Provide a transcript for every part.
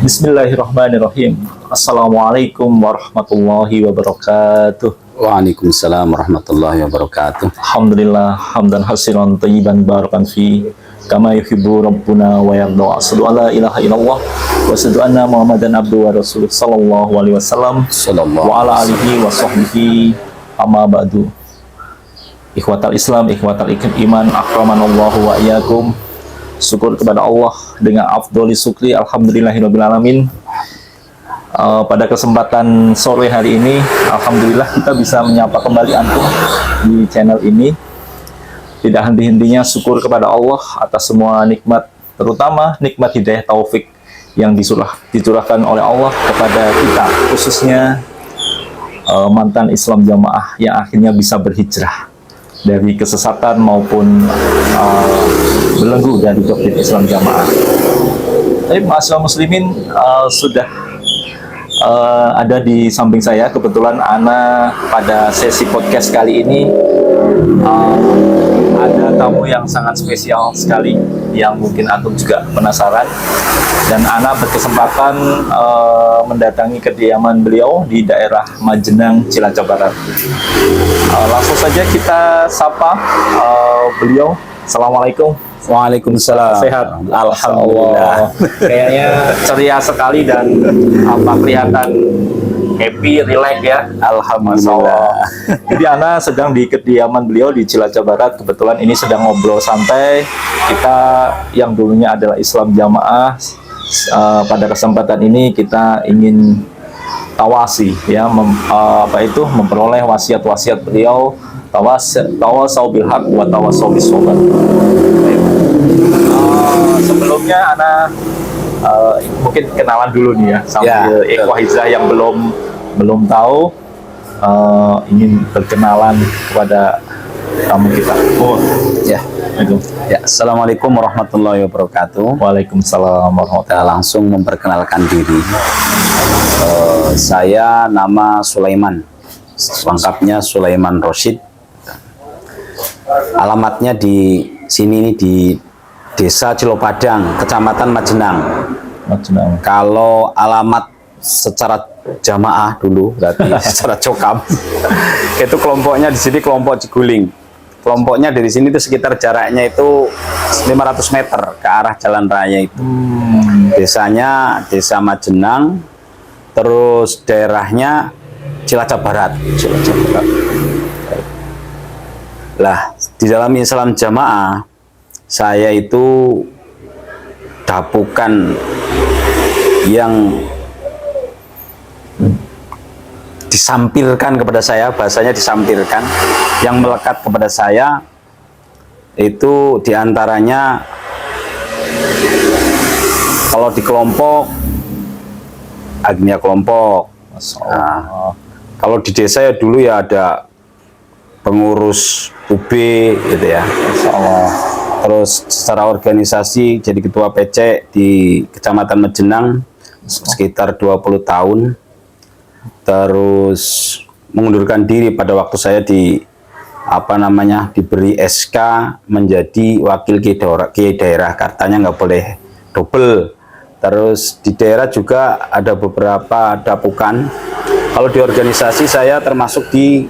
Bismillahirrahmanirrahim. Assalamualaikum warahmatullahi wabarakatuh. Waalaikumsalam warahmatullahi wabarakatuh. Alhamdulillah hamdan hasiran thayyiban barakan fi kama yuhibbu rabbuna wa yarda. Asyhadu an la ilaha illallah wa asyhadu anna Muhammadan abduhu wa rasuluh sallallahu alaihi wasallam wa ala alihi wa sahbihi amma ba'du. Ikhwatal Islam, ikhwatal iman, akramanallahu wa iyyakum. Syukur kepada Allah dengan afdholi syukri, alhamdulillahirabbil alamin. Pada kesempatan sore hari ini, alhamdulillah kita bisa menyapa kembali antum di channel ini. Tidak henti-hentinya syukur kepada Allah atas semua nikmat, terutama nikmat hidayah taufik yang dicurahkan oleh Allah kepada kita, khususnya mantan Islam jamaah yang akhirnya bisa berhijrah dari kesesatan maupun belenggu dari doktrin Islam jamaah. Tapi ma'asyiral muslimin, sudah ada di samping saya. Kebetulan Ana pada sesi podcast kali ini ada tamu yang sangat spesial sekali, yang mungkin antum juga penasaran, dan Ana berkesempatan mendatangi kediaman beliau di daerah Majenang, Cilacap Barat. Langsung saja kita sapa beliau. Assalamualaikum. Waalaikumsalam. Sehat? Alhamdulillah. Kayaknya ceria sekali dan kelihatan happy, relax ya. Alhamdulillah. Jadi Ana sedang di kediaman beliau di Cilacap Barat. Kebetulan ini sedang ngobrol santai. Kita yang dulunya adalah Islam jamaah, pada kesempatan ini kita ingin tawasi ya, memperoleh wasiat-wasiat beliau. Tawasau bil haq wa tawasau bis sabr. Sebelumnya Ana mungkin kenalan dulu nih ya, sambil ikhwah hijrah yang belum tahu, ingin berkenalan kepada tamu kita. Ya. Ya, Assalamualaikum warahmatullahi wabarakatuh. Waalaikumsalam warahmatullahi wabarakatuh. Langsung memperkenalkan diri. Saya nama Sulaiman. Lengkapnya Sulaiman Rosyid. Alamatnya di sini nih, di Desa Cilopadang, Kecamatan Majenang. Kalau alamat secara jamaah dulu, berarti secara cokam, itu kelompoknya di sini kelompok Ciguling. Kelompoknya dari sini itu sekitar jaraknya itu 500 meter ke arah jalan raya itu. Desanya Desa Majenang, terus daerahnya Cilacap Barat. Lah, di dalam Islam jamaah, saya itu dapukan yang disampirkan kepada saya, bahasanya disampirkan, yang melekat kepada saya itu diantaranya, kalau di kelompok Agnia kelompok. Nah, kalau di desa ya dulu ya ada pengurus UB gitu ya. Terus secara organisasi jadi ketua PC di Kecamatan Majenang sekitar 20 tahun. Terus mengundurkan diri pada waktu saya diberi SK menjadi wakil kiai daerah, katanya nggak boleh double. Terus di daerah juga ada beberapa dapukan. Kalau di organisasi saya termasuk di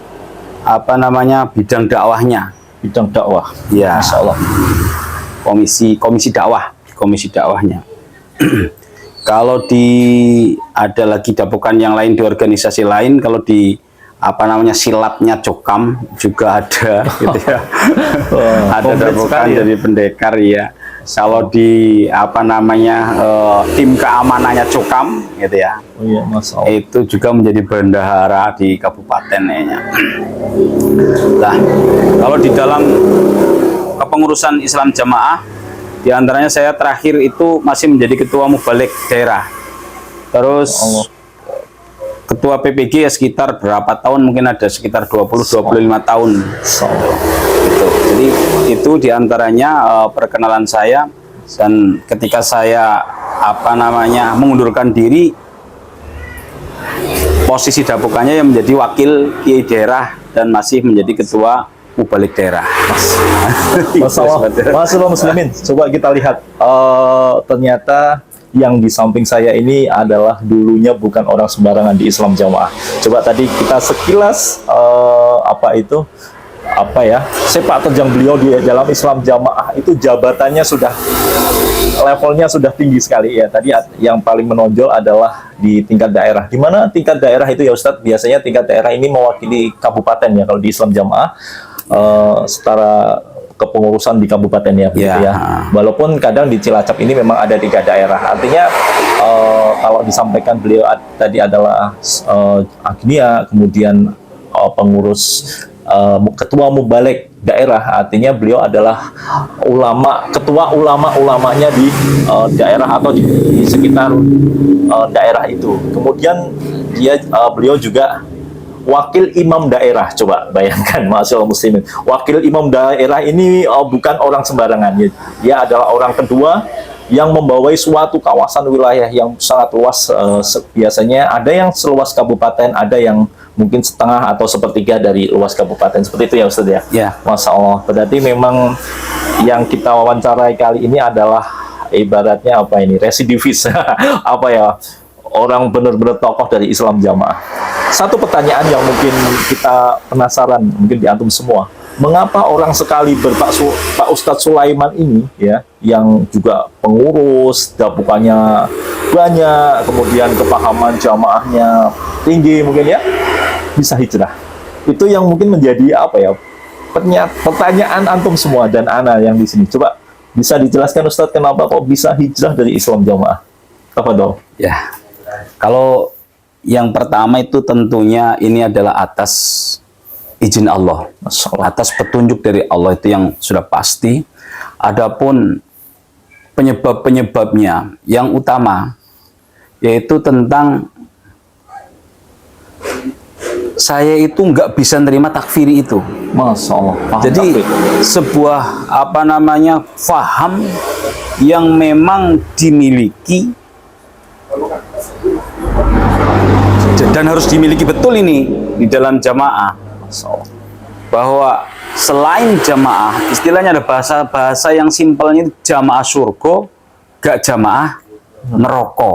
bidang dakwahnya. Bidang dakwah. Ya. Masya Allah. Komisi dakwahnya. Kalau ada lagi dapukan yang lain di organisasi lain, kalau di silatnya Cokam juga ada gitu ya. Ada dapukan dari pendekar ya. Kalau di tim keamanannya Cokam gitu ya. Oh iya, Masya Allah. Itu juga menjadi bendahara di kabupaten ya. Nah, kalau di dalam kepengurusan Islam jamaah, diantaranya saya terakhir itu masih menjadi ketua mubalik daerah. Terus ketua PPG ya sekitar berapa tahun, mungkin ada sekitar 20-25 tahun. Gitu. Jadi itu diantaranya perkenalan saya. Dan ketika saya mengundurkan diri, posisi dapukannya yang menjadi wakil kiai daerah dan masih menjadi ketua mubalik daerah. Masalah muslimin, coba kita lihat, ternyata yang di samping saya ini adalah dulunya bukan orang sembarangan di Islam Jamaah. Coba tadi kita sekilas sepak terjang beliau di dalam Islam Jamaah itu jabatannya sudah levelnya sudah tinggi sekali ya. Tadi yang paling menonjol adalah di tingkat daerah. Di mana tingkat daerah itu ya Ustadz, biasanya tingkat daerah ini mewakili kabupaten ya kalau di Islam Jamaah, setara kepengurusan di kabupaten ya, begitu ya. Walaupun kadang di Cilacap ini memang ada 3 daerah. Artinya kalau disampaikan beliau tadi adalah Agnia, kemudian pengurus ketua mubalik daerah, artinya beliau adalah ketua ulama-ulamanya di daerah atau di sekitar daerah itu. Kemudian beliau juga wakil imam daerah. Coba bayangkan, masyaallah muslimin. Wakil imam daerah ini bukan orang sembarangan. Dia adalah orang kedua yang membawai suatu kawasan wilayah yang sangat luas. Biasanya ada yang seluas kabupaten, ada yang mungkin setengah atau sepertiga dari luas kabupaten. Seperti itu ya Ustaz ya? Ya. Masya Allah. Berarti memang yang kita wawancarai kali ini adalah ibaratnya residivis. Orang benar-benar tokoh dari Islam Jamaah. Satu pertanyaan yang mungkin kita penasaran, mungkin di antum semua. Mengapa orang sekali Pak Ustadz Sulaiman ini ya, yang juga pengurus, dapukannya banyak, kemudian kepahaman jamaahnya tinggi mungkin ya, bisa hijrah? Itu yang mungkin menjadi pertanyaan antum semua dan ana yang di sini. Coba bisa dijelaskan Ustadz, kenapa kok bisa hijrah dari Islam Jamaah? Apa dong? Ya, kalau yang pertama itu tentunya ini adalah atas izin Allah, atas petunjuk dari Allah, itu yang sudah pasti. Adapun penyebab-penyebabnya yang utama yaitu tentang saya itu nggak bisa nerima takfiri itu. Masya Allah. Jadi sebuah faham yang memang dimiliki dan harus dimiliki betul ini di dalam jamaah, bahwa selain jamaah, istilahnya ada bahasa yang simpelnya jamaah surga, gak jamaah neraka.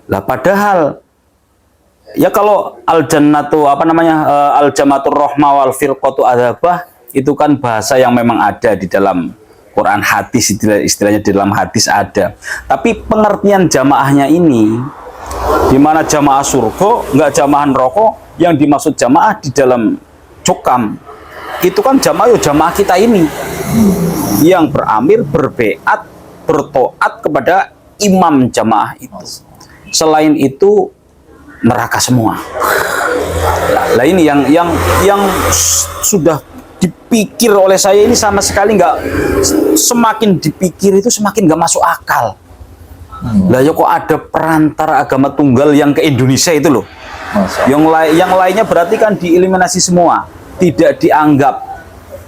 Lah padahal ya kalau al-jannatu rahmah wal firqatu adzabah, itu kan bahasa yang memang ada di dalam Quran, hadis, istilahnya di dalam hadis ada. Tapi pengertian jamaahnya ini, di mana jamaah surga, nggak jamaah neraka, yang dimaksud jamaah di dalam Cokam itu kan jamaah kita ini yang beramir, berbeat, bertoat kepada imam jamaah itu. Selain itu neraka semua. Lah ini yang sudah dipikir oleh saya ini sama sekali nggak, semakin dipikir itu semakin nggak masuk akal. Lah ya kok ada perantara agama tunggal yang ke Indonesia itu loh. Yang lainnya berarti kan dieliminasi semua, tidak dianggap,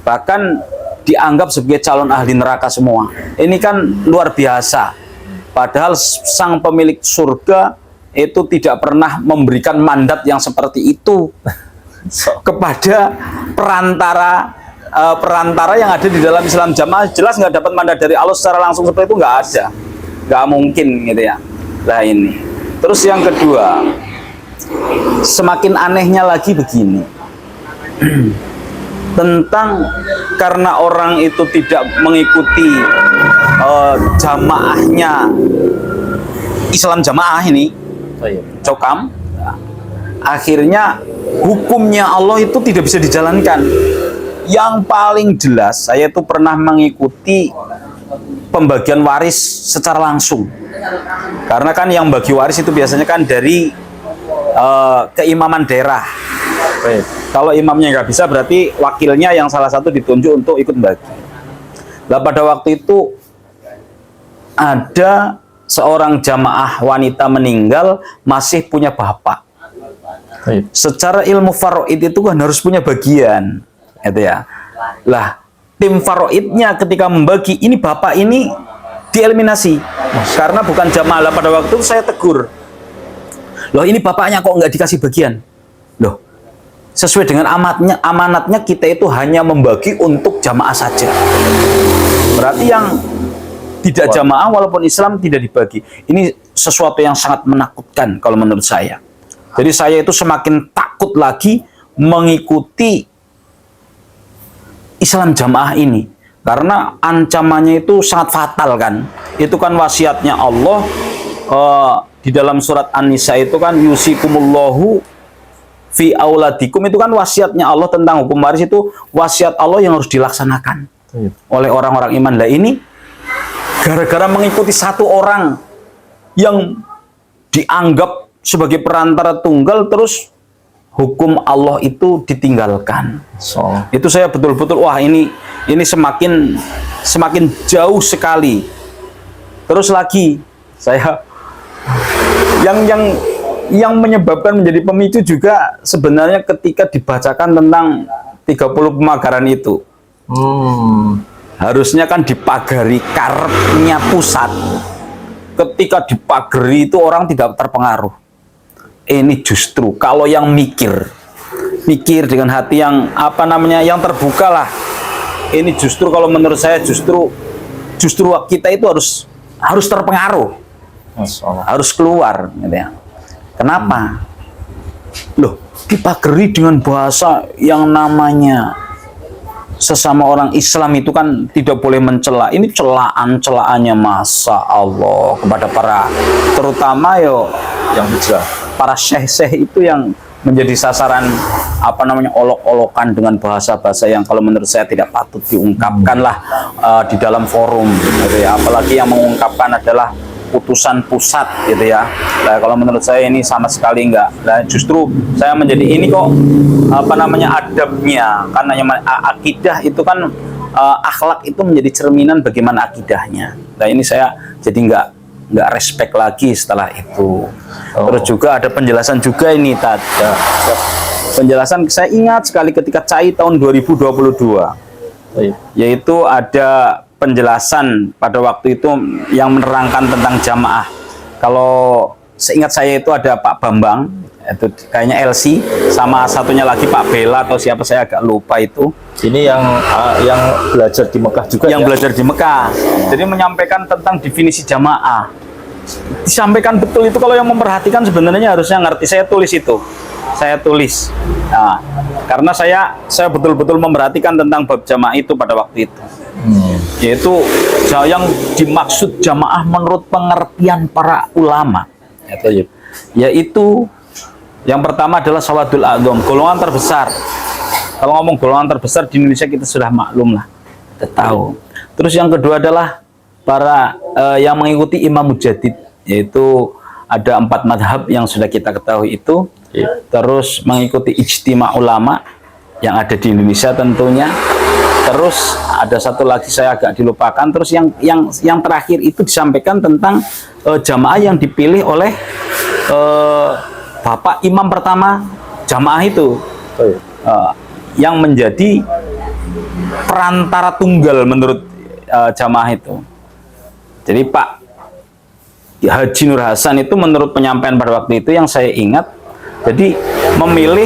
bahkan dianggap sebagai calon ahli neraka semua. Ini kan luar biasa. Padahal sang pemilik surga itu tidak pernah memberikan mandat yang seperti itu kepada perantara yang ada di dalam Islam Jamaah. Jelas nggak dapat mandat dari Allah secara langsung seperti itu, nggak ada, nggak mungkin gitu ya. Nah ini. Terus yang kedua, semakin anehnya lagi begini. Tentang karena orang itu tidak mengikuti jamaahnya Islam Jamaah ini, Cokam, akhirnya hukumnya Allah itu tidak bisa dijalankan. Yang paling jelas, saya itu pernah mengikuti pembagian waris secara langsung. Karena kan yang bagi waris itu biasanya kan dari keimaman daerah. Kalau imamnya nggak bisa, berarti wakilnya yang salah satu ditunjuk untuk ikut bagi. Nah pada waktu itu ada seorang jamaah wanita meninggal, masih punya bapak. Secara ilmu faraid itu kan harus punya bagian, gitu ya. Lah tim faraidnya ketika membagi, ini bapak ini dieliminasi karena bukan jamaah. Lah pada waktu itu saya tegur, loh ini bapaknya kok nggak dikasih bagian? Loh, sesuai dengan amanatnya kita itu hanya membagi untuk jamaah saja. Berarti yang tidak jamaah walaupun Islam tidak dibagi. Ini sesuatu yang sangat menakutkan kalau menurut saya. Jadi saya itu semakin takut lagi mengikuti Islam jamaah ini. Karena ancamannya itu sangat fatal kan. Itu kan wasiatnya Allah di dalam surat An-Nisa itu kan yusikumullahu fi auladikum, itu kan wasiatnya Allah tentang hukum waris, itu wasiat Allah yang harus dilaksanakan oleh orang-orang iman. Lah ini gara-gara mengikuti satu orang yang dianggap sebagai perantara tunggal, terus hukum Allah itu ditinggalkan. Itu saya betul-betul wah ini semakin jauh sekali. Terus lagi saya yang menyebabkan menjadi pemicu juga sebenarnya ketika dibacakan tentang 30 pemagaran itu. Harusnya kan dipagari karpetnya pusat. Ketika dipagari itu orang tidak terpengaruh. Ini justru kalau yang mikir dengan hati yang yang terbuka lah. Ini justru kalau menurut saya justru kita itu harus terpengaruh. Harus keluar gitu ya. Kenapa? Loh, dipagari dengan bahasa yang namanya sesama orang Islam itu kan tidak boleh mencela. Ini celaan-celaannya masa Allah kepada para, terutama yang hijrah, para syekh-syekh itu yang menjadi sasaran olok-olokan dengan bahasa-bahasa yang kalau menurut saya tidak patut diungkapkan lah di dalam forum gitu ya. Apalagi yang mengungkapkan adalah putusan pusat gitu ya. Nah, kalau menurut saya ini sama sekali enggak. Nah, justru saya menjadi ini kok adabnya, karena akidah itu kan akhlak itu menjadi cerminan bagaimana akidahnya. Nah, ini saya jadi enggak respect lagi setelah itu. Terus juga ada penjelasan juga ini tadi. Penjelasan saya ingat sekali ketika CAI tahun 2022. Yaitu ada penjelasan pada waktu itu yang menerangkan tentang jamaah. Kalau seingat saya itu ada Pak Bambang, itu kayaknya LC, sama satunya lagi Pak Bela atau siapa saya agak lupa itu. Ini yang belajar di Mekah juga. Yang belajar di Mekah. Jadi menyampaikan tentang definisi jamaah. Disampaikan betul itu, kalau yang memperhatikan sebenarnya harusnya ngerti. Saya tulis itu. Nah, karena saya betul-betul memperhatikan tentang bab jamaah itu pada waktu itu. Yaitu yang dimaksud jamaah menurut pengertian para ulama, yaitu yang pertama adalah sawadul a'dham, golongan terbesar. Kalau ngomong golongan terbesar di Indonesia kita sudah maklum lah, kita tahu. Terus yang kedua adalah para yang mengikuti Imam Mujaddid, yaitu ada 4 madhab yang sudah kita ketahui itu. Terus mengikuti ijtima ulama yang ada di Indonesia tentunya. Terus ada satu lagi saya agak dilupakan. Terus yang terakhir itu disampaikan tentang jamaah yang dipilih oleh Bapak Imam pertama jamaah itu, yang menjadi perantara tunggal menurut jamaah itu. Jadi Pak Haji Nur Hasan itu menurut penyampaian pada waktu itu yang saya ingat, jadi memilih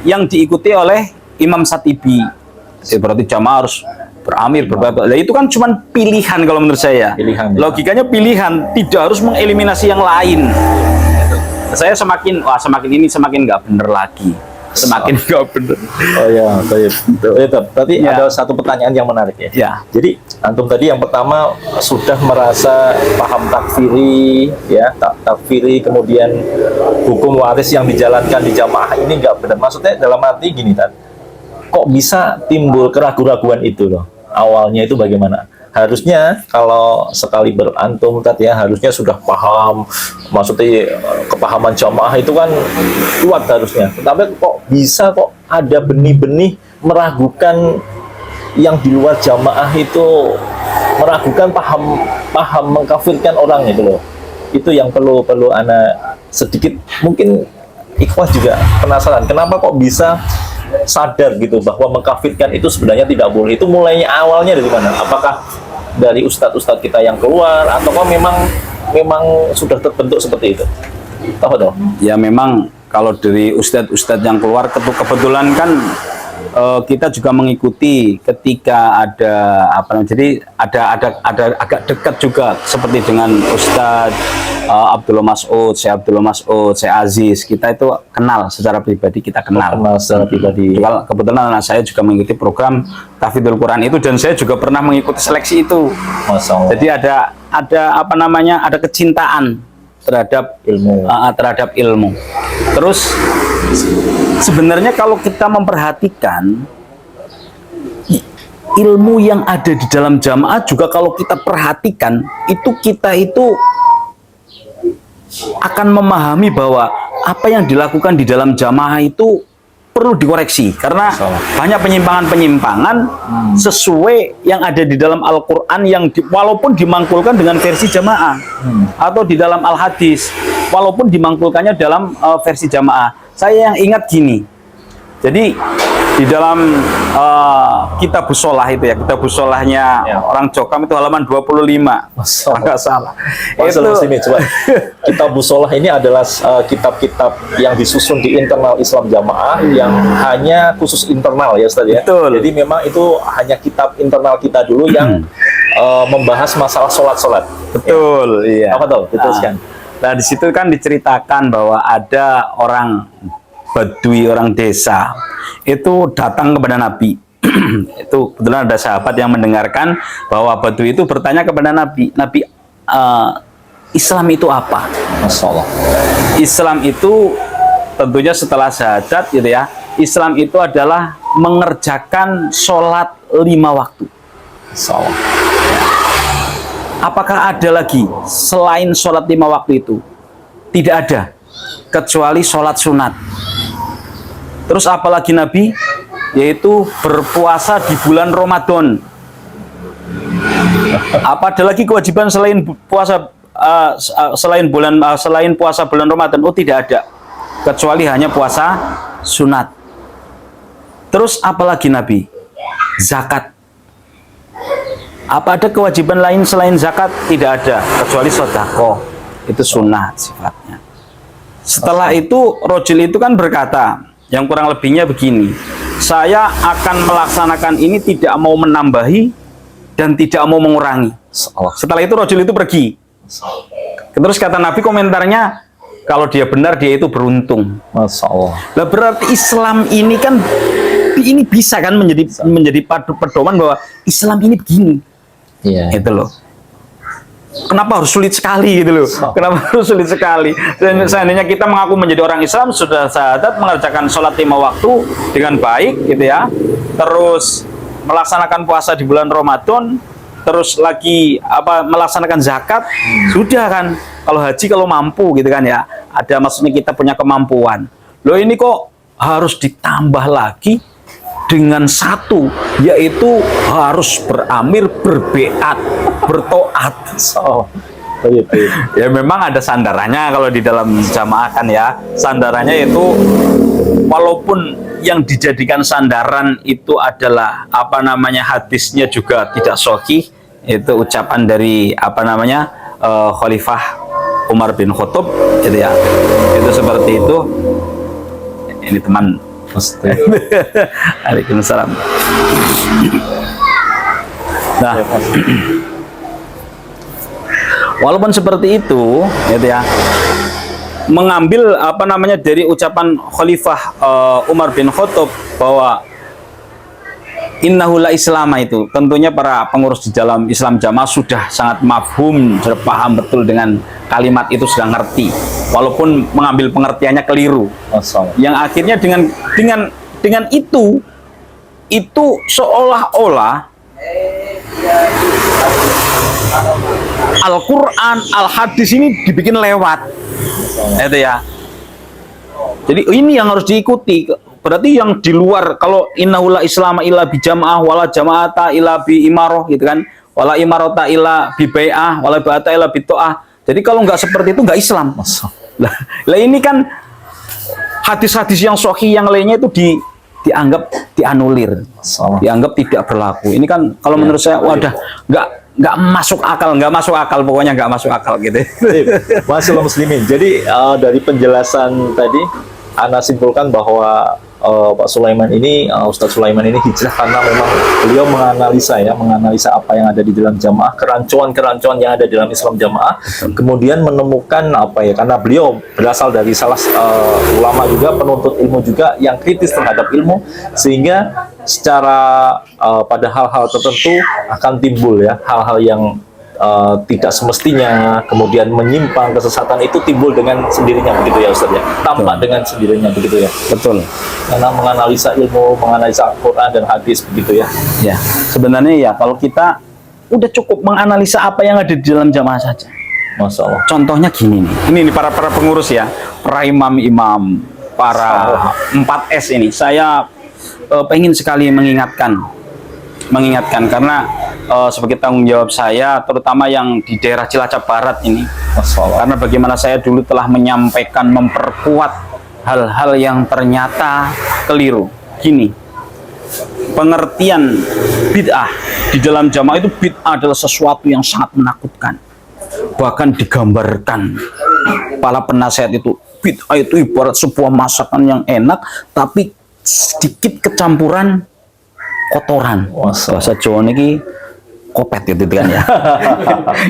yang diikuti oleh Imam Satibi. Berarti jamaah harus beramir, berbabat. Nah, itu kan cuma pilihan kalau menurut saya. Logikanya pilihan, tidak harus mengeliminasi yang lain. Saya semakin nggak bener lagi. Semakin nggak bener. Oh ya, baik. Tadi ada satu pertanyaan yang menarik ya. Jadi antum tadi yang pertama sudah merasa paham takfiri, ya, takfiri, kemudian hukum waris yang dijalankan di jamaah ini nggak benar. Maksudnya dalam arti gini, kok bisa timbul keraguan-keraguan itu loh? Awalnya itu bagaimana? Harusnya kalau sekali berantum tadi ya, harusnya sudah paham, maksudnya kepahaman jamaah itu kan kuat harusnya. Tapi kok bisa ada benih-benih meragukan yang di luar jamaah itu, meragukan paham mengkafirkan orang itu loh. Itu yang perlu ana sedikit mungkin ikhwas juga penasaran, kenapa kok bisa sadar gitu bahwa mengkafirkan itu sebenarnya tidak boleh. Itu mulainya awalnya dari mana? Apakah dari ustadz-ustadz kita yang keluar, atau kok memang sudah terbentuk seperti itu? Tahu dong? Ya memang kalau dari ustadz-ustadz yang keluar, kebetulan kan kita juga mengikuti ketika ada apa namanya, jadi ada agak dekat juga seperti dengan Ustadz Abdullah Mas'ud, Syekh Aziz. Kita itu kenal secara pribadi, kita kenal secara pribadi. Kebetulan anak saya juga mengikuti program Tahfidzul Quran itu, dan saya juga pernah mengikuti seleksi itu. Masya Allah. Jadi ada apa namanya, ada kecintaan terhadap ilmu. Terus sebenarnya kalau kita memperhatikan ilmu yang ada di dalam jamaah juga, kalau kita perhatikan itu, kita itu akan memahami bahwa apa yang dilakukan di dalam jamaah itu perlu dikoreksi, karena banyak penyimpangan-penyimpangan sesuai yang ada di dalam Al-Quran yang walaupun dimangkulkan dengan versi jamaah atau di dalam Al-Hadis walaupun dimangkulkannya dalam versi jamaah. Saya yang ingat gini, jadi di dalam kitab Busolah itu ya, kitab Busolahnya orang Jokam itu halaman 25, nggak salah. Coba. Kitab Busolah ini adalah kitab-kitab yang disusun di internal Islam Jamaah yang hanya khusus internal ya Ustaz ya. Betul. Jadi memang itu hanya kitab internal kita dulu yang membahas masalah sholat. Betul, iya. Apa tuh? Diteruskan. Nah, di situ kan diceritakan bahwa ada orang Badui, orang desa itu datang kepada Nabi. Itu kebetulan ada sahabat yang mendengarkan bahwa Badui itu bertanya kepada Nabi, Islam itu apa? Masya Allah. Islam itu tentunya setelah syahadat gitu ya. Islam itu adalah mengerjakan sholat 5 waktu. Masya Allah. Apakah ada lagi selain sholat 5 waktu itu? Tidak ada, kecuali sholat sunat. Terus apalagi Nabi? Yaitu berpuasa di bulan Ramadan. Apa ada lagi kewajiban selain puasa selain puasa bulan Ramadan? Oh, tidak ada, kecuali hanya puasa sunat. Terus apalagi Nabi? Zakat. Apa ada kewajiban lain selain zakat? Tidak ada, kecuali sedekah. Itu sunnah sifatnya. Setelah itu rojul itu kan berkata, yang kurang lebihnya begini, saya akan melaksanakan ini, tidak mau menambahi dan tidak mau mengurangi. Setelah itu rojul itu pergi. Terus kata Nabi komentarnya, kalau dia benar dia itu beruntung. Masya Allah. Lah berarti Islam ini kan, ini bisa kan menjadi pedoman bahwa Islam ini begini. Iya. Itu loh. Kenapa harus sulit sekali gitu loh? Kenapa harus sulit sekali? Dan seandainya kita mengaku menjadi orang Islam, sudah syahadat, mengerjakan sholat 5 waktu dengan baik gitu ya, terus melaksanakan puasa di bulan Ramadan, terus lagi melaksanakan zakat, sudah kan. Kalau haji kalau mampu gitu kan ya, ada maksudnya kita punya kemampuan. Loh ini kok harus ditambah lagi dengan satu, yaitu harus beramir, berbeat, bertoat. Ya memang ada sandarannya kalau di dalam jamaah kan ya. Sandarannya itu walaupun yang dijadikan sandaran itu adalah hadisnya juga tidak sahih, itu ucapan dari Khalifah Umar bin Khattab gitu ya. Itu seperti itu. Ini teman. Waalaikumsalam. Nah, walaupun seperti itu, gitu ya, mengambil dari ucapan Khalifah Umar bin Khattab bahwa innahu la islama, itu tentunya para pengurus di dalam Islam Jamaah sudah sangat mafhum, sudah paham betul dengan kalimat itu, sudah ngerti, walaupun mengambil pengertiannya keliru. Yang akhirnya dengan itu seolah-olah Al-Quran, Al-Hadis ini dibikin lewat, itu ya. Jadi ini yang harus diikuti. Berarti yang di luar, kalau innahu la islama illa bi jamaah wala jamaata illa bi imaroh gitu kan, wala imarota illa bi bai'ah wala bai'ata illa bi to'ah. Jadi kalau nggak seperti itu nggak Islam. Lah ini kan hadis-hadis yang sahih yang lainnya itu dianggap dianulir, dianggap tidak berlaku. Ini kan kalau menurut saya wadah nggak masuk akal, pokoknya nggak masuk akal gitu. Masalah muslimin. Jadi dari penjelasan tadi Anda simpulkan bahwa Pak Sulaiman ini, Ustadz Sulaiman ini hijrah karena memang beliau menganalisa apa yang ada di dalam jamaah, kerancuan-kerancuan yang ada di dalam Islam jamaah, kemudian menemukan karena beliau berasal dari salah ulama juga, penuntut ilmu juga yang kritis terhadap ilmu, sehingga secara pada hal-hal tertentu akan timbul ya hal-hal yang tidak semestinya, kemudian menyimpang, kesesatan itu timbul dengan sendirinya begitu ya Ustaz ya, tampak dengan sendirinya begitu ya. Betul. Karena menganalisa ilmu, menganalisa Al-Quran dan hadis begitu ya. Ya, sebenarnya ya kalau kita udah cukup menganalisa apa yang ada di dalam jamaah saja. Masya Allah. Contohnya gini nih, ini para pengurus ya, para imam-imam, para 4S ini, saya pengen sekali mengingatkan karena sebagai tanggung jawab saya, terutama yang di daerah Cilacap Barat ini, karena bagaimana saya dulu telah menyampaikan, memperkuat hal-hal yang ternyata keliru. Gini, pengertian bid'ah di dalam jamaah itu, bid'ah adalah sesuatu yang sangat menakutkan. Bahkan digambarkan para penasihat itu, bid'ah itu ibarat sebuah masakan yang enak tapi sedikit kecampuran kotoran. Bahasa Jawa ini kopet gitu kan ya.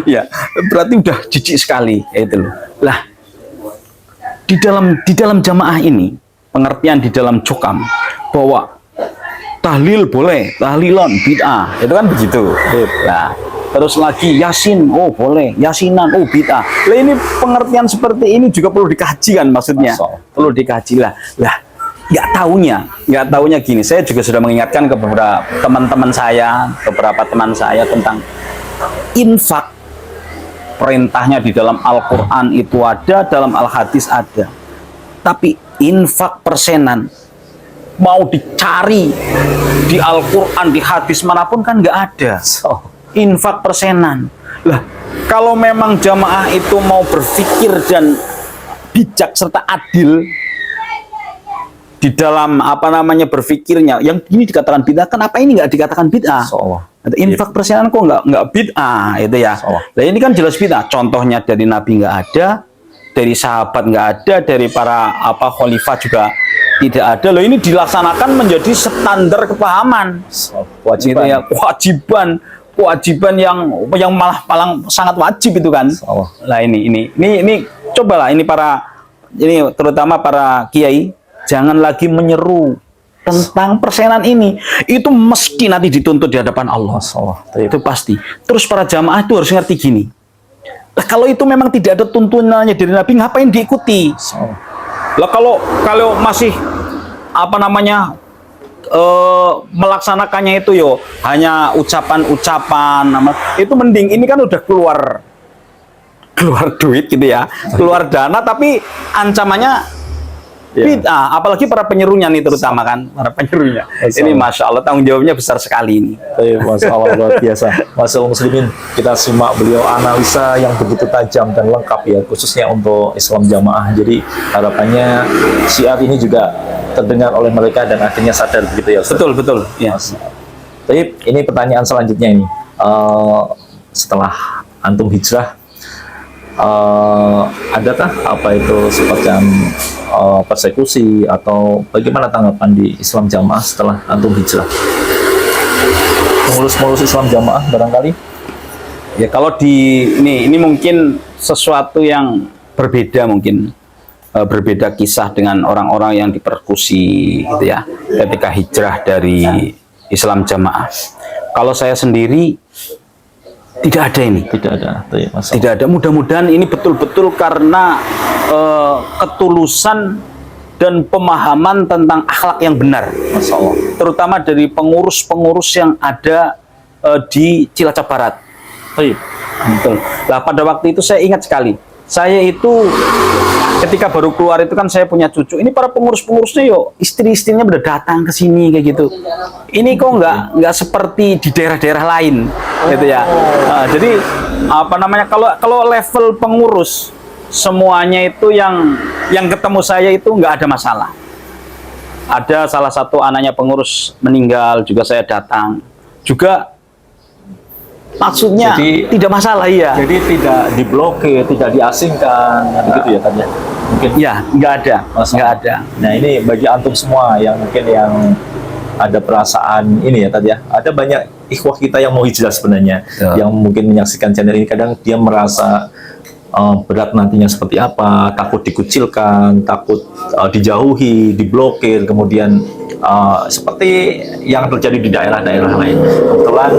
Ya, berarti udah jijik sekali itu loh. Lah, di dalam jamaah ini, pengertian di dalam jokam bahwa tahlil boleh, tahlilan bid'ah, itu kan begitu. Nah, terus lagi yasin, oh boleh, yasinan, oh bid'ah. Lah ini pengertian seperti ini juga perlu dikaji kan maksudnya. Perlu dikaji lah. Lah, nggak taunya gini, saya juga sudah mengingatkan ke beberapa teman saya tentang infak. Perintahnya di dalam Al-Quran itu ada, dalam Al-Hadis ada, tapi infak persenan mau dicari di Al-Quran, di hadis manapun kan nggak ada infak persenan. Lah, kalau memang jamaah itu mau berpikir dan bijak serta adil di dalam berpikirnya, yang ini dikatakan bid'ah, kenapa ini nggak dikatakan bid'ah? Infak persenan kok nggak bid'ah itu ya. Nah ini kan jelas bid'ah. Contohnya dari Nabi nggak ada, dari sahabat nggak ada, dari para khalifah juga tidak ada. Loh, ini dilaksanakan menjadi standar kepahaman, kewajiban yang malah paling sangat wajib itu kan. Lah ini cobalah ini terutama para kiai, jangan lagi menyeru tentang persenan ini. Itu meski nanti dituntut di hadapan Allah. Itu pasti. Terus para jamaah itu harus ngerti gini. Lah, kalau itu memang tidak ada tuntunannya dari Nabi, ngapain diikuti? Lah kalau masih melaksanakannya itu hanya ucapan-ucapan, itu mending. Ini kan udah keluar duit gitu ya, keluar dana, tapi ancamannya bid'ah, apalagi para penyerunya nih, terutama kan para penyerunya. Ini Masya Allah, tanggung jawabnya besar sekali ini. Masya Allah, luar biasa. Masya Allah muslimin, kita simak beliau analisa yang begitu tajam dan lengkap ya, khususnya untuk Islam jamaah. Jadi harapannya syiar ini juga terdengar oleh mereka dan akhirnya sadar begitu ya Ustaz? Betul ya. Tapi ini pertanyaan selanjutnya ini, setelah antum hijrah, adakah itu semacam persekusi atau bagaimana tanggapan di Islam jamaah setelah antum hijrah? Pengurus Islam jamaah barangkali? Ya kalau ini mungkin sesuatu yang berbeda, mungkin berbeda kisah dengan orang-orang yang dipersekusi gitu ya, ketika hijrah dari Islam jamaah. Kalau saya sendiri tidak ada ini. Tidak ada. Mudah-mudahan ini betul-betul karena ketulusan dan pemahaman tentang akhlak yang benar, Masya Allah. Terutama dari pengurus-pengurus yang ada di Cilacap Barat. Betul. Nah, pada waktu itu saya ingat sekali. Saya itu ketika baru keluar itu kan saya punya cucu. Ini para pengurus-pengurusnya istri-istrinya udah datang ke sini kayak gitu. Ini kok nggak seperti di daerah-daerah lain, gitu ya. Jadi kalau level pengurus semuanya itu yang ketemu saya itu nggak ada masalah. Ada salah satu anaknya pengurus meninggal juga saya datang. Juga maksudnya tidak masalah ya. Jadi tidak diblokir, tidak diasingkan, begitu ya kan ya. mungkin? Ya, nggak ada, Masya nggak Allah. ada. Nah ini bagi antum semua yang mungkin yang ada perasaan ini ya tadi ya, ada banyak ikhwah kita yang mau hijrah sebenarnya, Betul. yang mungkin menyaksikan channel ini kadang dia merasa berat nantinya seperti apa, takut dikucilkan, takut dijauhi, diblokir, kemudian seperti yang terjadi di daerah-daerah lain. Kebetulan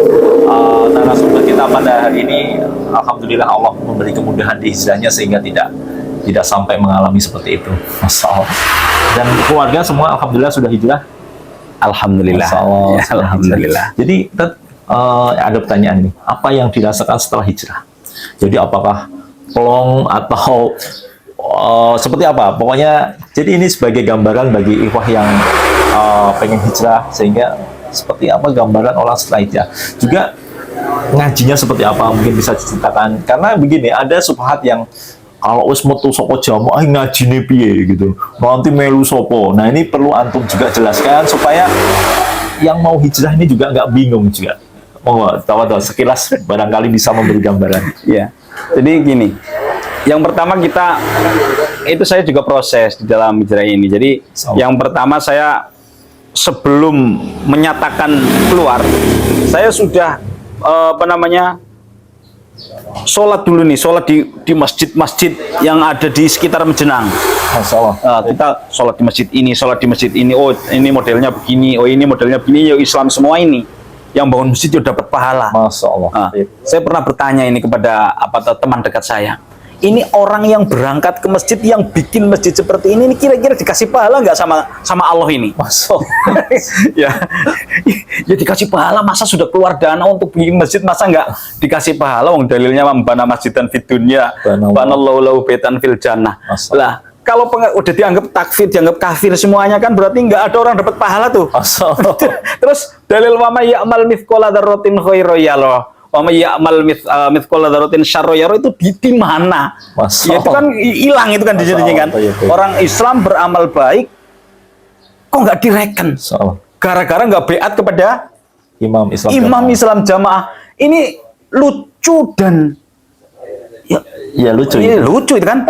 narasumber kita pada hari ini, alhamdulillah Allah memberi kemudahan di hijrahnya sehingga tidak sampai mengalami seperti itu. Masya Allah. Dan keluarga semua alhamdulillah sudah hijrah. Alhamdulillah. Masya Allah, Ya, sudah alhamdulillah. hijrah. Jadi ada pertanyaan ini, apa yang dirasakan setelah hijrah? Jadi apakah plong atau seperti apa? Pokoknya, jadi ini sebagai gambaran bagi ikhwah yang pengen hijrah, sehingga seperti apa gambaran orang setelah hijrah. Juga ngajinya seperti apa mungkin bisa diceritakan. Karena begini, ada subhat yang kalau wis metu saka jamaah ngajine piye gitu. Nanti melu sopo. Nah, ini perlu antum juga jelaskan supaya yang mau hijrah ini juga nggak bingung juga. Monggo, tahu sekilas barangkali bisa memberi gambaran. Ya, jadi gini. Yang pertama itu saya juga proses di dalam hijrah ini. Jadi yang pertama saya sebelum menyatakan keluar, saya sudah sholat dulu nih, sholat di masjid-masjid yang ada di sekitar Mejenang. Masya Allah. Kita sholat di masjid ini, sholat di masjid ini. Oh, ini modelnya begini. Oh, ini modelnya begini. Ya Islam semua ini. Yang bangun masjid itu dapat pahala. Masya Allah. Saya pernah bertanya ini kepada teman dekat saya. Ini orang yang berangkat ke masjid, yang bikin masjid seperti ini kira-kira dikasih pahala nggak sama Allah ini? Masya Allah. ya dikasih pahala, masa sudah keluar dana untuk bikin masjid, masa nggak dikasih pahala? Wong dalilnya membana masjidan fid dunya, banallahu lahu baitan fil jannah. Lah, kalau udah dianggap takfir, dianggap kafir semuanya kan berarti nggak ada orang dapat pahala tuh. Terus dalil wa may ya'mal mithqala dzarratin khairan yarah wa may ya'mal mithqala dzarratin syarran yarah itu di mana? Ya, itu kan hilang itu kan di sini kan. Orang Islam beramal baik kok nggak direken? Gara-gara nggak beat kepada Imam Islam Jamaah. Ini lucu dan ya lucu. Ini lucu itu kan.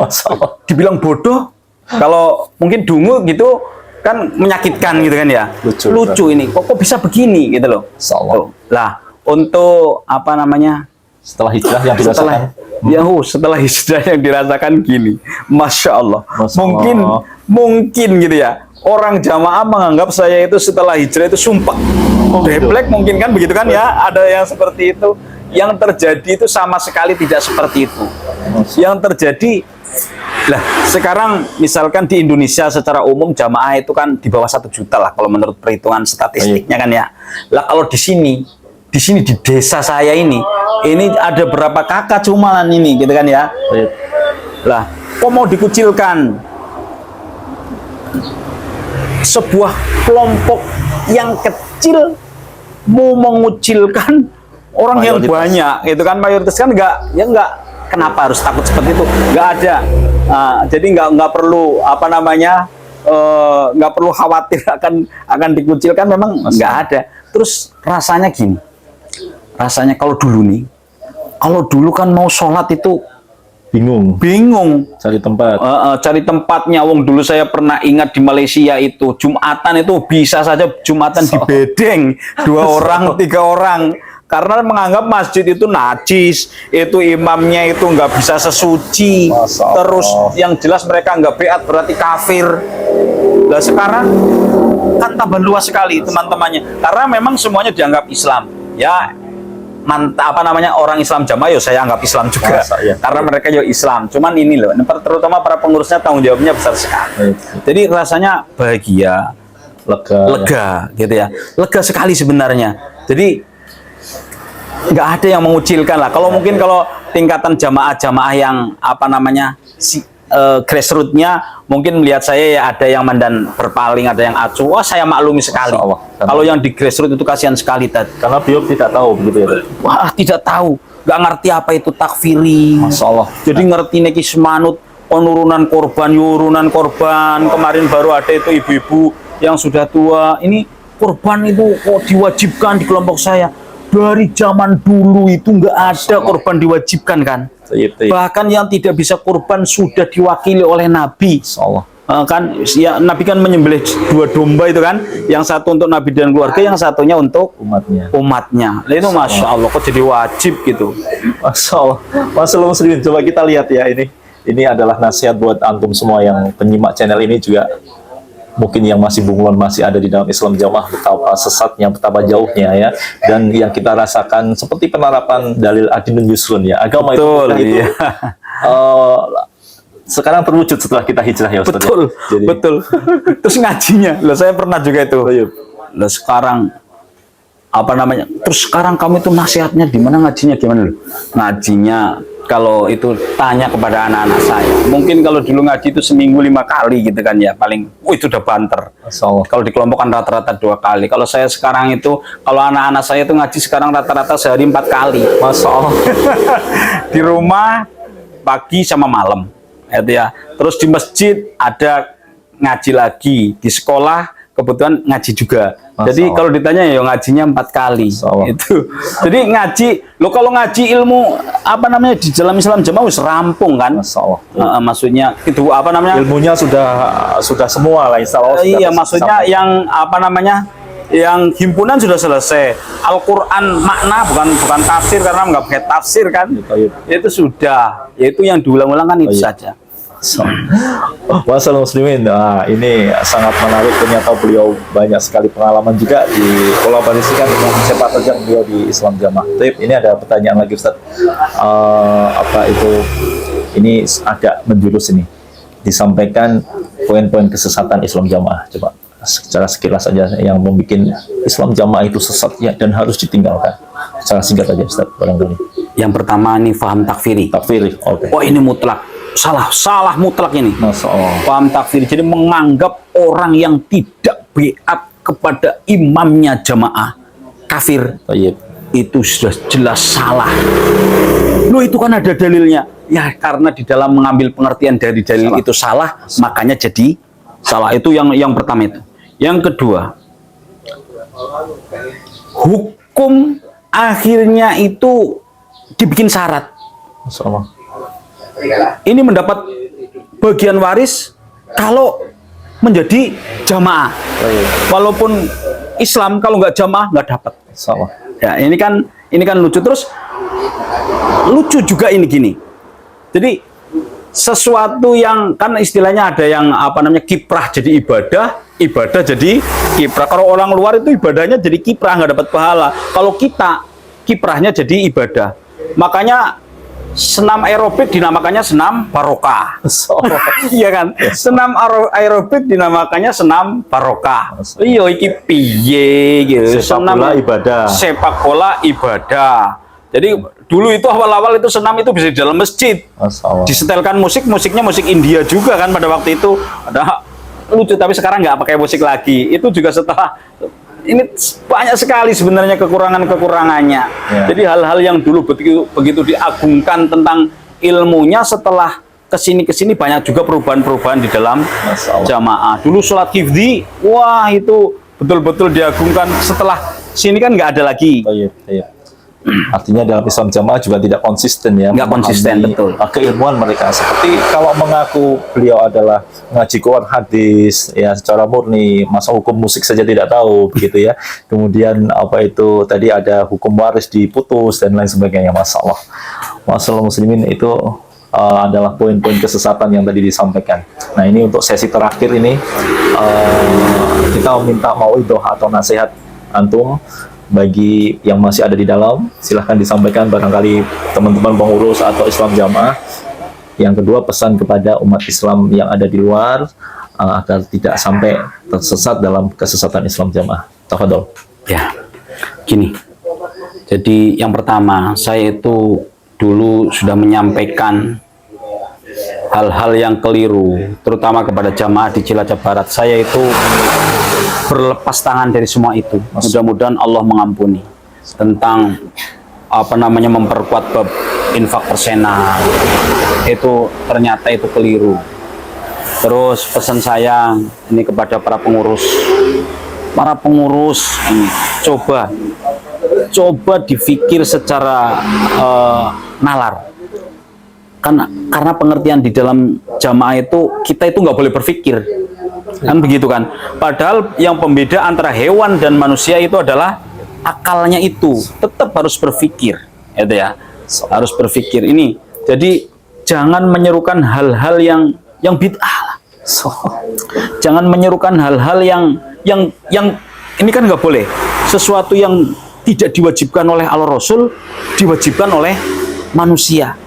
Dibilang bodoh, kalau mungkin dungu gitu kan menyakitkan gitu kan ya. Lucu ini. Kok bisa begini gitu loh. Lah, untuk setelah hijrah yang dirasakan. Setelah hijrah yang dirasakan gini. Masya Allah. Mungkin gitu ya. Orang jamaah menganggap saya itu setelah hijrah itu sumpah. Deblek mungkin kan begitu kan ya. Ada yang seperti itu. Yang terjadi itu sama sekali tidak seperti itu. Yang terjadi, lah sekarang misalkan di Indonesia secara umum jamaah itu kan di bawah 1 juta lah kalau menurut perhitungan statistiknya kan ya. Lah kalau di sini di desa saya ini ada berapa kakak cuman ini gitu kan ya. Lah kok mau dikucilkan sebuah kelompok yang kecil mau mengucilkan orang yang banyak itu kan, mayoritas kan nggak, kenapa harus takut seperti itu? Nggak ada. Jadi nggak perlu nggak perlu khawatir akan dikucilkan, memang nggak ada. Terus rasanya gini, rasanya kalau dulu kan mau sholat itu bingung cari tempatnya. Wong dulu saya pernah ingat di Malaysia itu Jumatan itu bisa saja Jumatan di bedeng 2 orang 3 orang karena menganggap masjid itu najis, itu imamnya itu nggak bisa sesuci. Terus yang jelas mereka nggak beat berarti kafir. Nah sekarang kan tambah luas sekali teman-temannya karena memang semuanya dianggap Islam ya. Orang Islam jamaah, saya anggap Islam juga. Karena mereka juga Islam. Cuman ini loh, terutama para pengurusnya tanggung jawabnya besar sekali. Jadi rasanya bahagia, lega gitu ya. Lega sekali sebenarnya. Jadi nggak ada yang mengucilkan lah. Kalau mungkin kalau tingkatan jamaah-jamaah yang grassroots-nya mungkin melihat saya ya ada yang mandan berpaling, ada yang acuh. Wah, saya maklumi sekali. Kalau yang di grassroots itu kasihan sekali tadi. Karena beliau tidak tahu begitu ya. Wah, tidak tahu. Nggak ngerti apa itu takfiri. Masya Allah. Jadi ngerti neki semanut penurunan korban, yurunan korban. Kemarin baru ada itu ibu-ibu yang sudah tua. Ini korban itu kok diwajibkan di kelompok saya. dari zaman dulu itu nggak ada korban diwajibkan kan. Tayyib, tayyib. Bahkan yang tidak bisa kurban sudah diwakili oleh Nabi. Insyaallah. Kan ya, Nabi kan menyembelih 2 domba itu kan, yang satu untuk Nabi dan keluarga, yang satunya untuk umatnya. Nah, itu Masya Allah kok jadi wajib gitu. Masya Allah. Masalah muslimin, coba kita lihat ya ini. Ini adalah nasihat buat antum semua yang penyimak channel ini juga. Mungkin yang masih bunglon, masih ada di dalam Islam Jamaah, betapa sesatnya, betapa jauhnya ya. Dan yang kita rasakan seperti penerapan dalil adilun yusrun ya. Agama Betul, itu iya. Sekarang terwujud setelah kita hijrah ya Ustaz. Betul, ya? Jadi, betul. Terus ngajinya, loh saya pernah juga itu. Tayyib. Loh sekarang apa namanya? Terus sekarang kamu itu nasihatnya di mana, ngajinya gimana loh? Ngajinya kalau itu tanya kepada anak-anak saya. Mungkin kalau dulu ngaji itu seminggu 5 kali gitu kan ya, paling itu udah banter. Kalau dikelompokkan rata-rata 2 kali. Kalau saya sekarang itu, kalau anak-anak saya itu ngaji sekarang rata-rata sehari 4 kali. Masya Allah. Di rumah pagi sama malam. Itu ya. Terus di masjid ada ngaji lagi, di sekolah kebetulan ngaji juga. Jadi kalau ditanya ya ngajinya 4 kali. Itu. Jadi ngaji, lo kalau ngaji ilmu apa namanya di dalam Islam Jamaah wis rampung kan? Maksudnya itu apa namanya? Ilmunya sudah semua lah insya Allah. Iya, maksudnya yang apa namanya? Yang himpunan sudah selesai. Al-Qur'an makna bukan tafsir, karena nggak pakai tafsir kan? Itu sudah. Yaitu yang diulang-ulang kan itu saja. Masalah muslimin, nah, ini sangat menarik. Ternyata beliau banyak sekali pengalaman juga dikolaborasikan dengan sepak terjang beliau di Islam Jamaah. Tapi ini ada pertanyaan lagi Ustaz. Apa itu? Ini agak menjurus ini. Disampaikan poin-poin kesesatan Islam Jamaah. Coba secara sekilas saja yang membuat Islam Jamaah itu sesat ya, dan harus ditinggalkan. Secara singkat saja Ustaz, barangkali. Yang pertama ini faham takfiri. Takfiri, oke. Oh ini mutlak. Salah mutlak ini. Paham takfir, jadi menganggap orang yang tidak beat kepada imamnya jamaah kafir. Tayyib. Itu sudah jelas salah. Loh itu kan ada dalilnya. Ya karena di dalam mengambil pengertian dari dalil itu salah, makanya jadi salah. Itu yang pertama itu. Yang kedua, hukum akhirnya itu dibikin syarat. Masyaallah. Ini mendapat bagian waris kalau menjadi jamaah. Walaupun Islam kalau nggak jamaah nggak dapat. Ya ini kan lucu. Terus lucu juga ini gini. Jadi sesuatu yang kan istilahnya ada yang apa namanya kiprah jadi ibadah jadi kiprah. Kalau orang luar itu ibadahnya jadi kiprah nggak dapat pahala. Kalau kita kiprahnya jadi ibadah. Makanya senam aerobik dinamakannya senam barokah. Iya kan? Senam aerobik dinamakannya senam barokah. Iya iki piye gitu. Sepak bola ibadah. Sepak bola ibadah. Jadi dulu itu awal-awal itu senam itu bisa di dalam masjid. Disetelkan musiknya musik India juga kan pada waktu itu. Ada lucu, tapi sekarang nggak pakai musik lagi. Itu juga setelah ini banyak sekali sebenarnya kekurangannya. Ya. Jadi hal-hal yang dulu begitu diagungkan tentang ilmunya, setelah kesini banyak juga perubahan-perubahan di dalam jamaah. Dulu sholat hifdzi, wah itu betul-betul diagungkan. Setelah sini kan nggak ada lagi. Artinya dalam Islam Jamaah juga tidak konsisten ya. Nggak konsisten, betul. Keilmuan mereka seperti kalau mengaku beliau adalah ngaji Quran hadis ya secara murni, masa hukum musik saja tidak tahu begitu ya. Kemudian apa itu tadi ada hukum waris diputus dan lain sebagainya. Masalah muslimin itu adalah poin-poin kesesatan yang tadi disampaikan. Nah ini untuk sesi terakhir ini kita meminta mauidhah atau nasihat antum bagi yang masih ada di dalam, silahkan disampaikan barangkali teman-teman pengurus atau Islam Jamaah. Yang kedua, pesan kepada umat Islam yang ada di luar agar tidak sampai tersesat dalam kesesatan Islam Jamaah. Tafadhol. Ya, gini. Jadi yang pertama, saya itu dulu sudah menyampaikan hal-hal yang keliru, terutama kepada jamaah di Cilacap Barat. Saya itu berlepas tangan dari semua itu. Mudah-mudahan Allah mengampuni. Tentang apa namanya memperkuat bab infak persenan, itu ternyata itu keliru. Terus pesan saya ini kepada para pengurus ini, coba coba dipikir secara nalar. Karena pengertian di dalam jamaah itu, kita itu nggak boleh berpikir, kan begitu kan? Padahal yang pembeda antara hewan dan manusia itu adalah akalnya itu tetap harus berpikir, gitu ya, harus berpikir. Ini jadi jangan menyerukan hal-hal yang bid'ah. Jangan menyerukan hal-hal yang ini kan nggak boleh. Sesuatu yang tidak diwajibkan oleh Allah Rasul diwajibkan oleh manusia.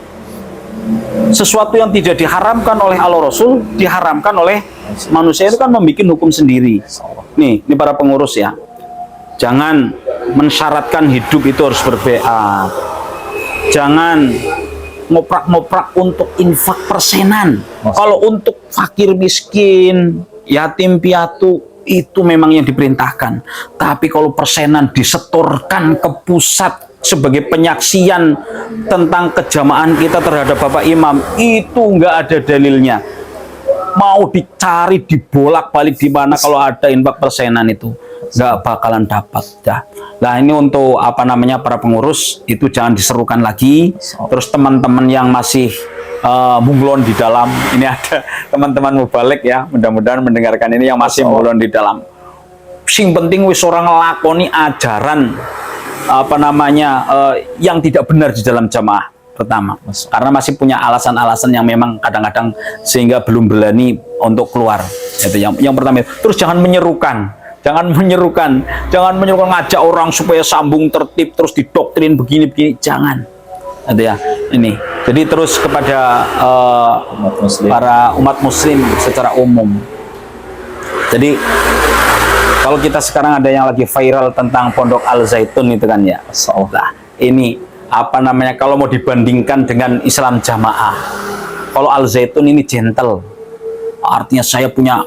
Sesuatu yang tidak diharamkan oleh Allah Rasul diharamkan oleh manusia, itu kan membuat hukum sendiri. Nih, ini para pengurus ya, jangan mensyaratkan hidup itu harus berbeat. Jangan ngoprak-ngoprak untuk infak persenan. Kalau untuk fakir miskin, yatim piatu, itu memang yang diperintahkan. Tapi kalau persenan disetorkan ke pusat sebagai penyaksian tentang kejamaan kita terhadap Bapak Imam, itu nggak ada dalilnya. Mau dicari dibolak-balik di mana kalau ada infak persenan itu nggak bakalan dapat ya. Nah, ini untuk apa namanya para pengurus itu jangan diserukan lagi. Terus teman-teman yang masih bunglon di dalam, ini ada teman-teman mubalik ya, mudah-mudahan mendengarkan ini yang masih bunglon di dalam. Sing penting wis orang ngelakoni ajaran apa namanya yang tidak benar di dalam jamaah pertama, karena masih punya alasan-alasan yang memang kadang-kadang sehingga belum berani untuk keluar. Itu yang pertama. Terus jangan menyerukan ngajak orang supaya sambung tertib terus didoktrin begini-begini, jangan. Itu ya, ini. Jadi terus kepada para umat muslim secara umum. Jadi kalau kita sekarang ada yang lagi viral tentang Pondok Al Zaitun itu kan ya, nah, ini apa namanya, kalau mau dibandingkan dengan Islam jamaah, kalau Al Zaitun ini gentle, artinya saya punya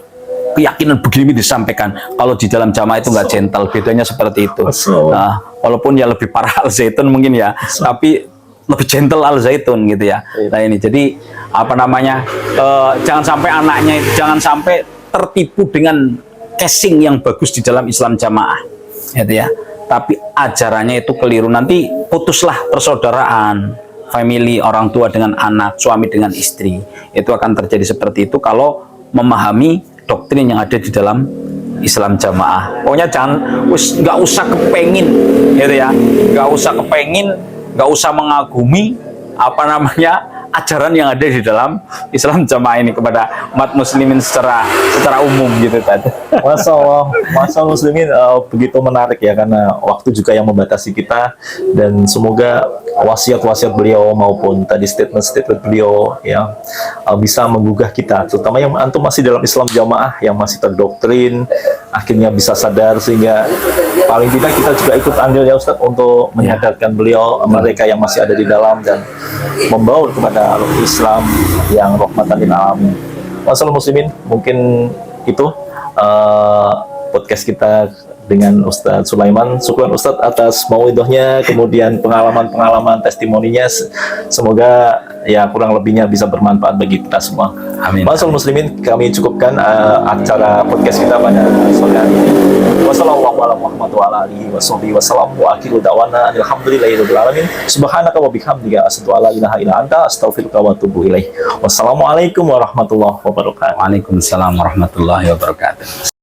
keyakinan begini disampaikan. Kalau di dalam jamaah itu nggak gentle, bedanya seperti itu. Nah, walaupun ya lebih parah Al Zaitun mungkin ya, tapi lebih gentle Al Zaitun gitu ya. Nah ini jadi apa namanya, jangan sampai anaknya itu jangan sampai tertipu dengan casing yang bagus di dalam Islam jamaah, gitu ya. Tapi ajarannya itu keliru, nanti putuslah persaudaraan, family, orang tua dengan anak, suami dengan istri. Itu akan terjadi seperti itu kalau memahami doktrin yang ada di dalam Islam jamaah. Pokoknya jangan, nggak usah kepengin, gitu ya, nggak usah mengagumi apa namanya ajaran yang ada di dalam Islam jamaah ini kepada umat muslimin secara umum gitu tadi. Masya Allah muslimin, begitu menarik ya, karena waktu juga yang membatasi kita, dan semoga wasiat-wasiat beliau maupun tadi statement-statement beliau ya bisa menggugah kita, terutama yang antum masih dalam Islam jamaah yang masih terdoktrin, akhirnya bisa sadar, sehingga paling tidak kita juga ikut andil ya Ustadz untuk menyadarkan beliau, mereka yang masih ada di dalam, dan membawa kepada Islam yang rahmatan lil alamin. Masalah muslimin, mungkin itu podcast kita dengan Ustadz Sulaiman. Syukuran Ustadz atas mauidahnya, kemudian pengalaman-pengalaman testimoninya. Semoga ya kurang lebihnya bisa bermanfaat bagi kita semua. Amin. Masalah muslimin, kami cukupkan acara podcast kita pada sore hari ini. Wassalamualaikum warahmatullahi wabarakatuh. Wa akhiru da'wana alhamdulillahirabbil alamin. Subhanaka wa bihamdika asyhadu an la ilaha illa anta astaghfiruka wa atubu ilaik. Wassalamualaikum warahmatullahi wabarakatuh. Waalaikumsalam warahmatullahi wabarakatuh.